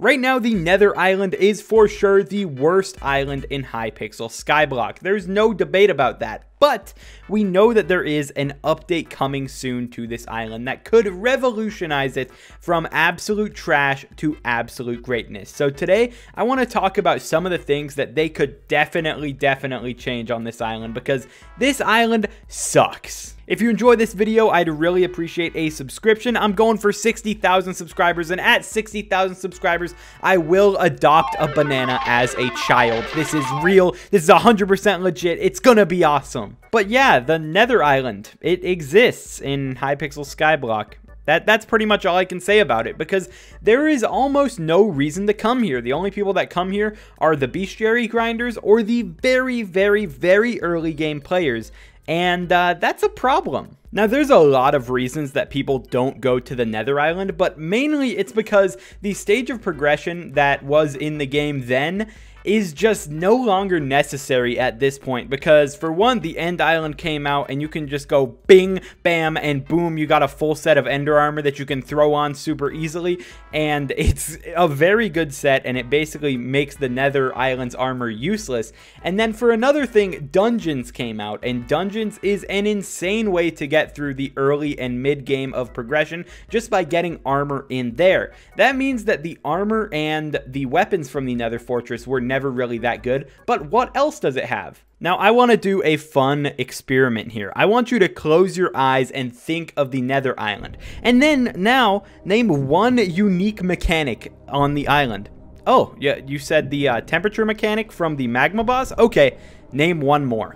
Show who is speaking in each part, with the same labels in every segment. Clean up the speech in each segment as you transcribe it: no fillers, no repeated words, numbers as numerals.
Speaker 1: Right now, the Nether Island is for sure the worst island in Hypixel Skyblock. There's no debate about that. But we know that there is an update coming soon to this island that could revolutionize it from absolute trash to absolute greatness. So today, I want to talk about some of the things that they could definitely change on this island, because this island sucks. If you enjoy this video, I'd really appreciate a subscription. I'm going for 60,000 subscribers, and at 60,000 subscribers, I will adopt a banana as a child. This is real. This is 100% legit. It's gonna be awesome. But yeah, the Nether Island, it exists in Hypixel Skyblock. That's pretty much all I can say about it, because there is almost no reason to come here. The only people that come here are the bestiary grinders or the very early game players. And that's a problem. Now, there's a lot of reasons that people don't go to the Nether Island, but mainly it's because the stage of progression that was in the game then is just no longer necessary at this point, because for one, the End Island came out and you can just go bing, bam, and boom, you got a full set of Ender armor that you can throw on super easily, and it's a very good set, and it basically makes the Nether Island's armor useless. And then for another thing, Dungeons came out, and Dungeons is an insane way to get through the early and mid game of progression just by getting armor in there. That means that the armor and the weapons from the Nether Fortress were never really that good, but what else does it have? Now, I want to do a fun experiment here. I want you to close your eyes and think of the Nether Island, and then now name one unique mechanic on the island. Oh, yeah, you said the temperature mechanic from the magma boss? Okay, name one more.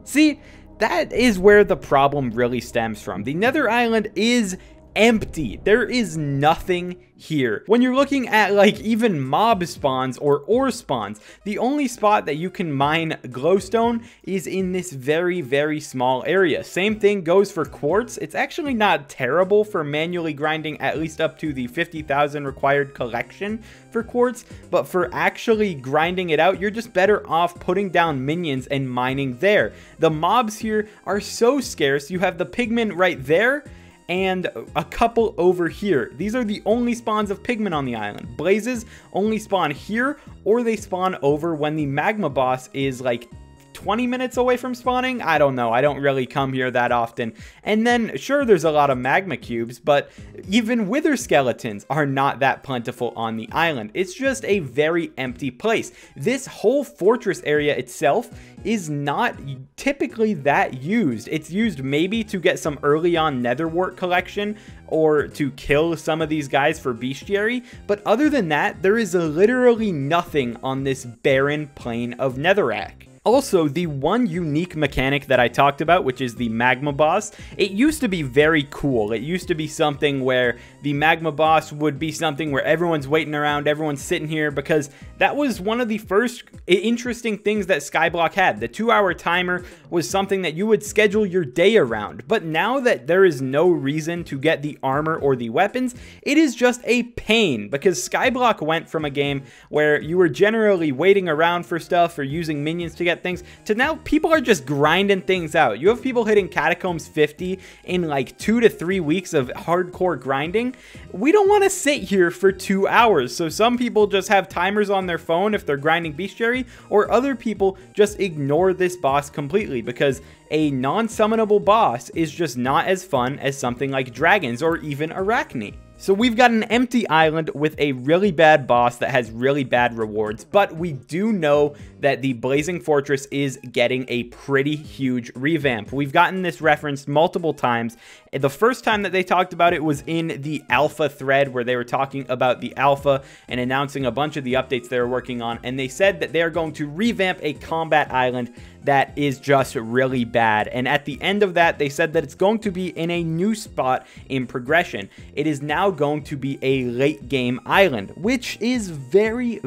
Speaker 1: See, that is where the problem really stems from. The Nether Island is empty. There is nothing here. When you're looking at like even mob spawns or ore spawns, the only spot that you can mine glowstone is in this very small area. Same thing goes for quartz. It's actually not terrible for manually grinding, at least up to the 50,000 required collection for quartz, but for actually grinding it out, you're just better off putting down minions and mining there. The mobs here are so scarce. You have the pigmen right there and a couple over here. These are the only spawns of pigmen on the island. Blazes only spawn here, or they spawn over when the magma boss is like 20 minutes away from spawning. I don't know. I don't really come here that often. And then sure, there's a lot of magma cubes, but even wither skeletons are not that plentiful on the island. It's just a very empty place. This whole fortress area itself is not typically that used. It's used maybe to get some early on netherwort collection or to kill some of these guys for bestiary, but other than that, there is literally nothing on this barren plain of netherrack. Also, the one unique mechanic that I talked about, which is the magma boss, it used to be very cool. It used to be something where the magma boss would be something where everyone's waiting around, everyone's sitting here, because that was one of the first interesting things that Skyblock had. The 2-hour timer was something that you would schedule your day around. But now that there is no reason to get the armor or the weapons, it is just a pain, because Skyblock went from a game where you were generally waiting around for stuff or using minions to get things, to now people are just grinding things out. You have people hitting Catacombs 50 in like 2 to 3 weeks of hardcore grinding. We don't want to sit here for 2 hours, so some people just have timers on their phone if they're grinding bestiary, or other people just ignore this boss completely, because a non-summonable boss is just not as fun as something like dragons or even arachne. So we've got an empty island with a really bad boss that has really bad rewards, but we do know that the Blazing Fortress is getting a pretty huge revamp. We've gotten this referenced multiple times. The first time that they talked about it was in the alpha thread, where they were talking about the alpha and announcing a bunch of the updates they were working on, and they said that they are going to revamp a combat island that is just really bad. And at the end of that, they said that it's going to be in a new spot in progression. It is now going to be a late game island, which is very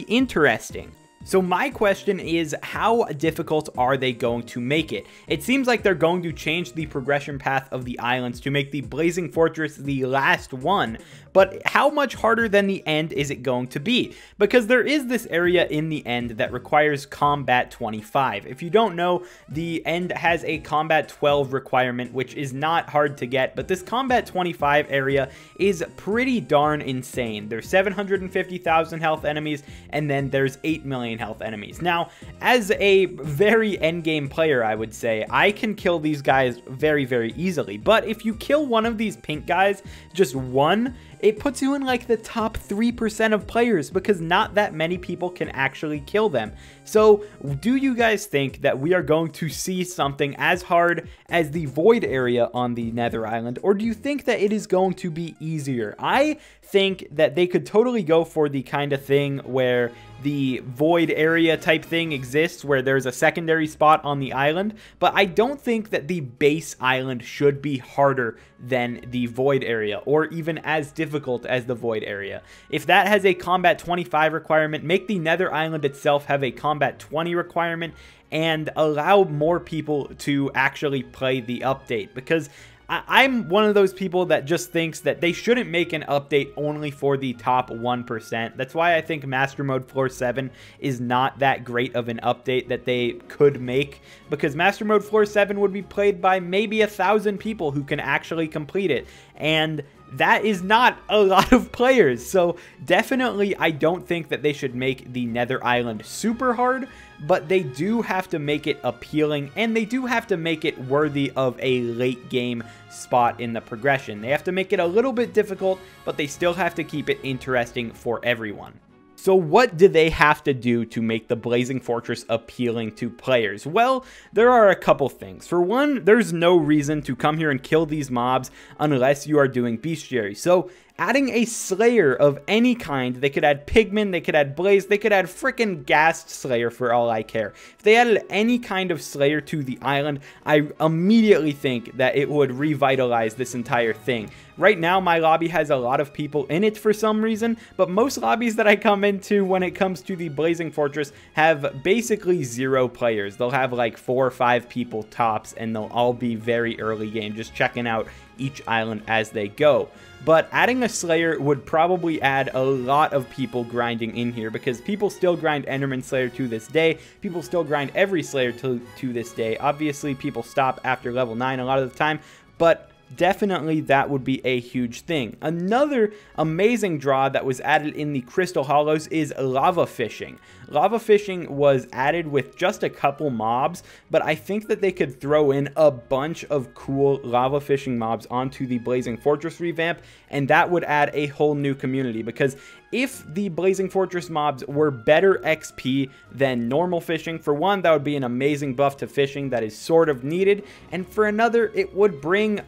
Speaker 1: interesting. So my question is, how difficult are they going to make it? It seems like they're going to change the progression path of the islands to make the Blazing Fortress the last one, but how much harder than the end is it going to be? Because there is this area in the end that requires combat 25. If you don't know, the end has a combat 12 requirement, which is not hard to get, but this combat 25 area is pretty darn insane. There's 750,000 health enemies, and then there's 8 million health enemies. Now, as a very endgame player, I would say, I can kill these guys very, very easily, but if you kill one of these pink guys, just one, it puts you in like the top 3% of players because not that many people can actually kill them. So do you guys think that we are going to see something as hard as the void area on the Nether Island, or do you think that it is going to be easier? I think that they could totally go for the kind of thing where the void area type thing exists, where there's a secondary spot on the island, but I don't think that the base island should be harder than the void area, or even as difficult as the void area. If that has a combat 25 requirement, make the Nether Island itself have a combat 20 requirement, and allow more people to actually play the update, because I'm one of those people that just thinks that they shouldn't make an update only for the top 1%. That's why I think Master Mode Floor 7 is not that great of an update that they could make, because Master Mode Floor 7 would be played by maybe 1,000 people who can actually complete it, and that is not a lot of players. So definitely I don't think that they should make the Nether Island super hard, but they do have to make it appealing, and they do have to make it worthy of a late game spot in the progression. They have to make it a little bit difficult, but they still have to keep it interesting for everyone. So what do they have to do to make the Blazing Fortress appealing to players? Well, there are a couple things. For one, there's no reason to come here and kill these mobs unless you are doing bestiary. So adding a Slayer of any kind, they could add Pigman, they could add Blaze, they could add frickin' Ghast Slayer for all I care. If they added any kind of Slayer to the island, I immediately think that it would revitalize this entire thing. Right now, my lobby has a lot of people in it for some reason, but most lobbies that I come into when it comes to the Blazing Fortress have basically 0 players. They'll have like 4 or 5 people tops, and they'll all be very early game, just checking out each island as they go. But adding a Slayer would probably add a lot of people grinding in here, because people still grind Enderman Slayer to this day. People still grind every Slayer to this day. Obviously, people stop after level 9 a lot of the time, but definitely that would be a huge thing. Another amazing draw that was added in the Crystal Hollows is lava fishing. Lava fishing was added with just a couple mobs, but I think that they could throw in a bunch of cool lava fishing mobs onto the Blazing Fortress revamp, and that would add a whole new community, because if the Blazing Fortress mobs were better XP than normal fishing, for one, that would be an amazing buff to fishing that is sort of needed, and for another, it would bring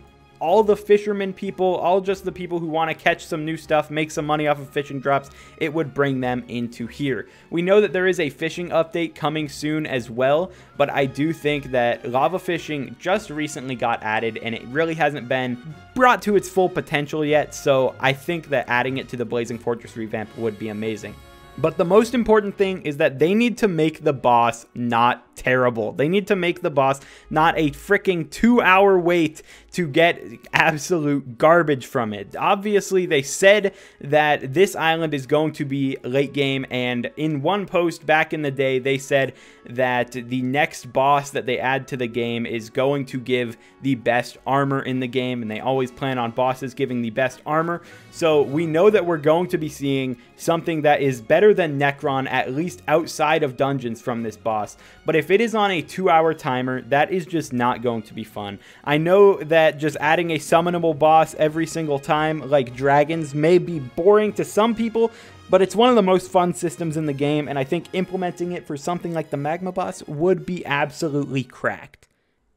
Speaker 1: all the fishermen people, all just the people who want to catch some new stuff, make some money off of fishing drops, it would bring them into here. We know that there is a fishing update coming soon as well, but I do think that lava fishing just recently got added, and it really hasn't been brought to its full potential yet, so I think that adding it to the Blazing Fortress revamp would be amazing. But the most important thing is that they need to make the boss not terrible. They need to make the boss not a freaking 2-hour wait to get absolute garbage from it. Obviously, they said that this island is going to be late game, and in one post back in the day, they said that the next boss that they add to the game is going to give the best armor in the game, and they always plan on bosses giving the best armor. So we know that we're going to be seeing something that is better than Necron, at least outside of dungeons, from this boss. But if it is on a 2-hour timer, that is just not going to be fun. I know that just adding a summonable boss every single time, like dragons, may be boring to some people, but it's one of the most fun systems in the game, and I think implementing it for something like the magma boss would be absolutely cracked.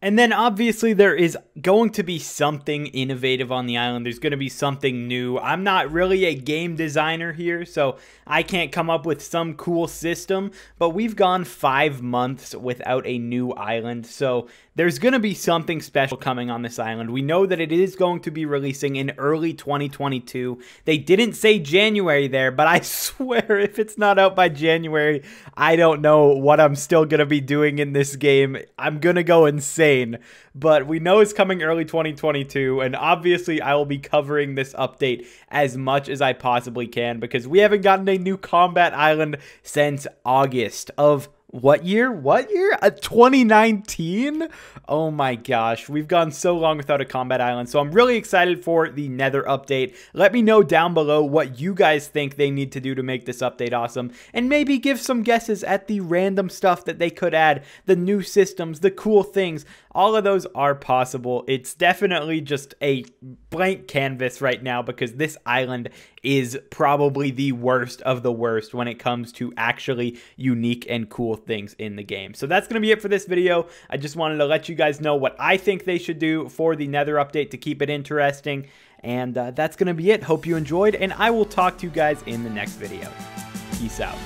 Speaker 1: And then obviously there is going to be something innovative on the island. There's going to be something new. I'm not really a game designer here, so I can't come up with some cool system, but we've gone 5 months without a new island, so there's going to be something special coming on this island. We know that it is going to be releasing in early 2022. They didn't say January there, but I swear if it's not out by January, I don't know what I'm still going to be doing in this game. I'm going to go insane. insane. But we know it's coming early 2022, and obviously I will be covering this update as much as I possibly can because we haven't gotten a new combat island since August of what year? 2019? Oh my gosh, we've gone so long without a combat island, so I'm really excited for the Nether update. Let me know down below what you guys think they need to do to make this update awesome, and maybe give some guesses at the random stuff that they could add, the new systems, the cool things. All of those are possible. It's definitely just a blank canvas right now because this island is probably the worst of the worst when it comes to actually unique and cool things in the game. So that's going to be it for this video. I just wanted to let you guys know what I think they should do for the Nether update to keep it interesting. And that's going to be it. Hope you enjoyed, and I will talk to you guys in the next video. Peace out.